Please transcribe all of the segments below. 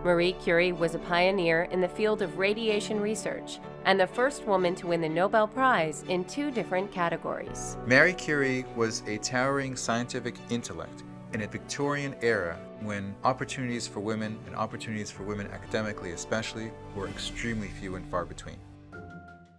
Marie Curie was a pioneer in the field of radiation research and the first woman to win the Nobel Prize in 2 different categories. Marie Curie was a towering scientific intellect in a Victorian era when opportunities for women, and opportunities for women academically especially, were extremely few and far between.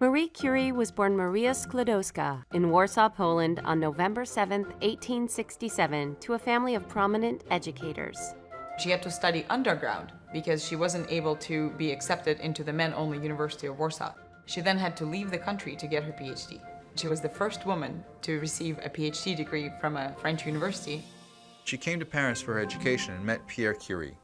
Marie Curie was born Maria Sklodowska in Warsaw, Poland on November 7, 1867, to a family of prominent educators. She had to study underground because she wasn't able to be accepted into the men-only University of Warsaw. She then had to leave the country to get her PhD. She was the first woman to receive a PhD degree from a French university. She came to Paris for her education and met Pierre Curie.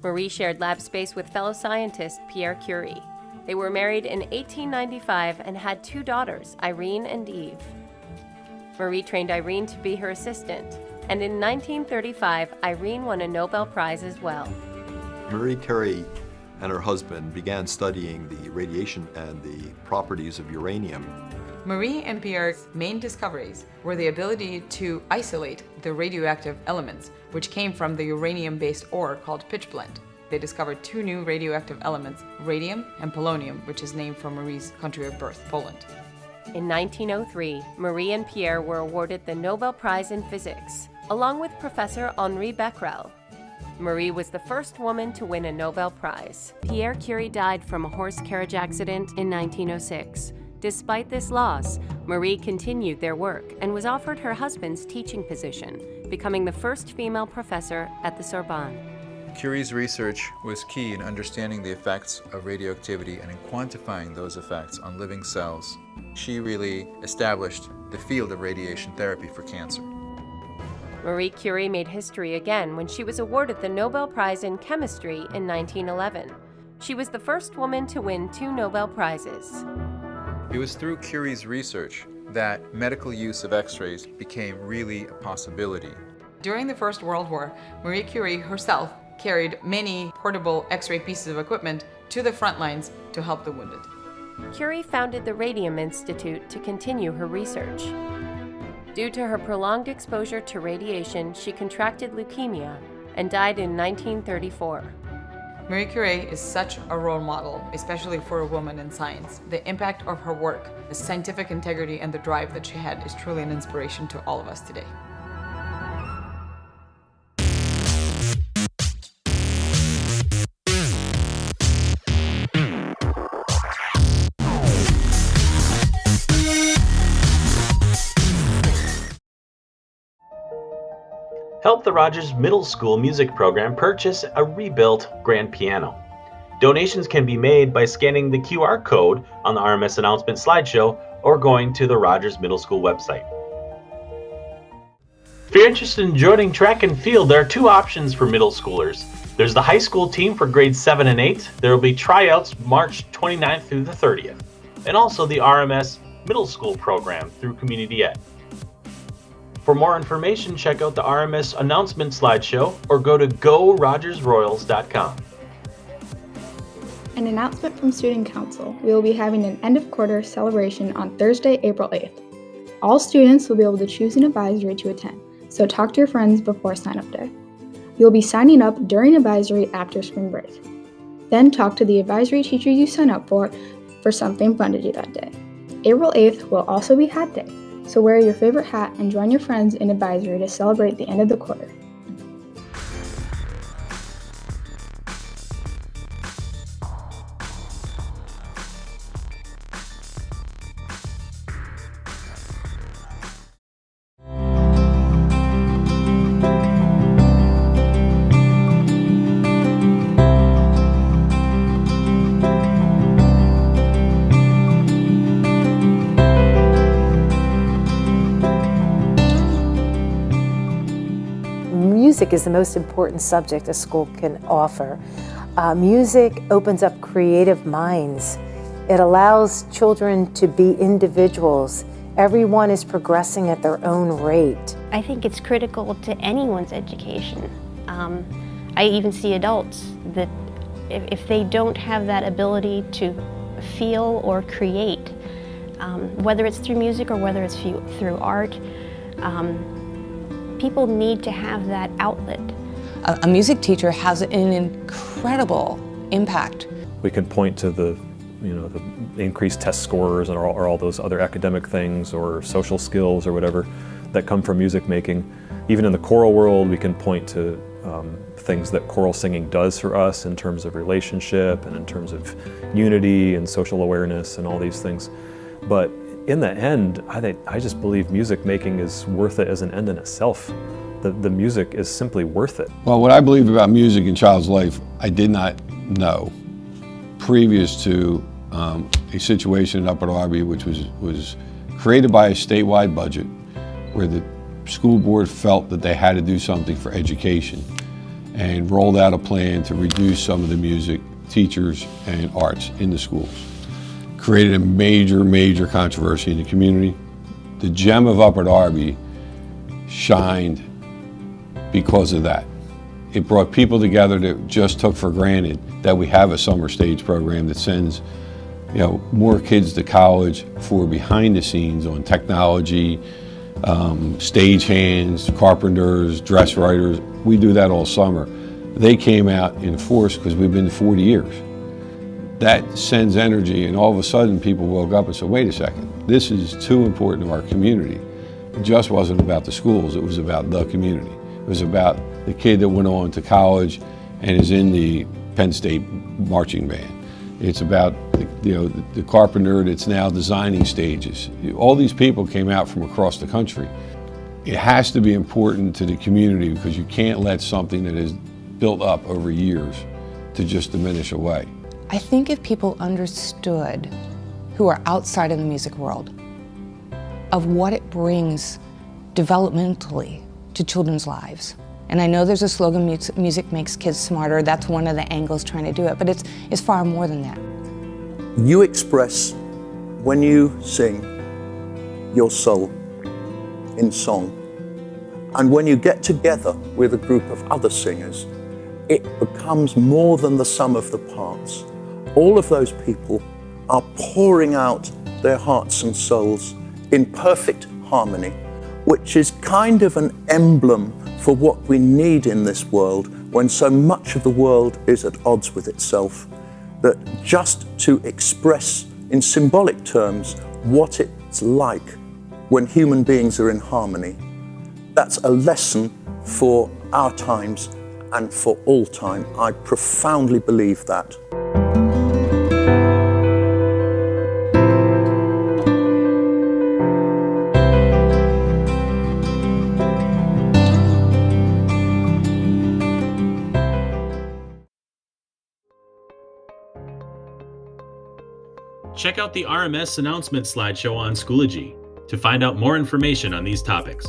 Marie shared lab space with fellow scientist Pierre Curie. They were married in 1895 and had 2 daughters, Irene and Eve. Marie trained Irene to be her assistant, and in 1935, Irene won a Nobel Prize as well. Marie Curie and her husband began studying the radiation and the properties of uranium. Marie and Pierre's main discoveries were the ability to isolate the radioactive elements, which came from the uranium-based ore called pitchblende. They discovered 2 new radioactive elements, radium and polonium, which is named for Marie's country of birth, Poland. In 1903, Marie and Pierre were awarded the Nobel Prize in Physics, along with Professor Henri Becquerel. Marie was the first woman to win a Nobel Prize. Pierre Curie died from a horse carriage accident in 1906. Despite this loss, Marie continued their work and was offered her husband's teaching position, becoming the first female professor at the Sorbonne. Curie's research was key in understanding the effects of radioactivity and in quantifying those effects on living cells. She really established the field of radiation therapy for cancer. Marie Curie made history again when she was awarded the Nobel Prize in Chemistry in 1911. She was the first woman to win 2 Nobel Prizes. It was through Curie's research that medical use of X-rays became really a possibility. During the First World War, Marie Curie herself carried many portable X-ray pieces of equipment to the front lines to help the wounded. Curie founded the Radium Institute to continue her research. Due to her prolonged exposure to radiation, she contracted leukemia and died in 1934. Marie Curie is such a role model, especially for a woman in science. The impact of her work, the scientific integrity, and the drive that she had is truly an inspiration to all of us today. Help the Rogers Middle School music program purchase a rebuilt grand piano. Donations can be made by scanning the QR code on the RMS announcement slideshow or going to the Rogers Middle School website. If you're interested in joining track and field, there are 2 options for middle schoolers. There's the high school team for grades 7 and 8. There will be tryouts March 29th through the 30th, and also the RMS Middle School program through Community Ed. For more information, check out the RMS announcement slideshow or go to GoRogersRoyals.com. An announcement from Student Council. We will be having an end-of-quarter celebration on Thursday, April 8th. All students will be able to choose an advisory to attend, so talk to your friends before sign-up day. You will be signing up during advisory after spring break. Then talk to the advisory teacher you sign up for something fun to do that day. April 8th will also be Hat Day, so wear your favorite hat and join your friends in advisory to celebrate the end of the quarter. Music is the most important subject a school can offer. Music opens up creative minds. It allows children to be individuals. Everyone is progressing at their own rate. I think it's critical to anyone's education. I even see adults that if they don't have that ability to feel or create, whether it's through music or whether it's through art, people need to have that outlet. A music teacher has an incredible impact. We can point to the increased test scores or all those other academic things or social skills or whatever that come from music making. Even in the choral world, we can point to things that choral singing does for us in terms of relationship and in terms of unity and social awareness and all these things. But in the end, I just believe music making is worth it as an end in itself. The music is simply worth it. Well, what I believe about music in child's life, I did not know previous to a situation in Upper Darby which was created by a statewide budget where the school board felt that they had to do something for education and rolled out a plan to reduce some of the music teachers and arts in the schools. Created a major controversy in the community. The gem of Upper Darby shined because of that. It brought people together that just took for granted that we have a summer stage program that sends more kids to college for behind the scenes on technology, stage hands, carpenters, dress writers. We do that all summer. They came out in force because we've been 40 years. That sends energy, and all of a sudden people woke up and said, wait a second, this is too important to our community. It just wasn't about the schools, it was about the community. It was about the kid that went on to college and is in the Penn State marching band. It's about the carpenter that's now designing stages. All these people came out from across the country. It has to be important to the community because you can't let something that is built up over years to just diminish away. I think if people understood, who are outside of the music world, of what it brings developmentally to children's lives. And I know there's a slogan, music makes kids smarter. That's one of the angles trying to do it, but it's far more than that. You express, when you sing, your soul in song. And when you get together with a group of other singers, it becomes more than the sum of the parts. All of those people are pouring out their hearts and souls in perfect harmony, which is kind of an emblem for what we need in this world when so much of the world is at odds with itself, that just to express in symbolic terms what it's like when human beings are in harmony, that's a lesson for our times and for all time. I profoundly believe that. Check out the RMS announcement slideshow on Schoology to find out more information on these topics.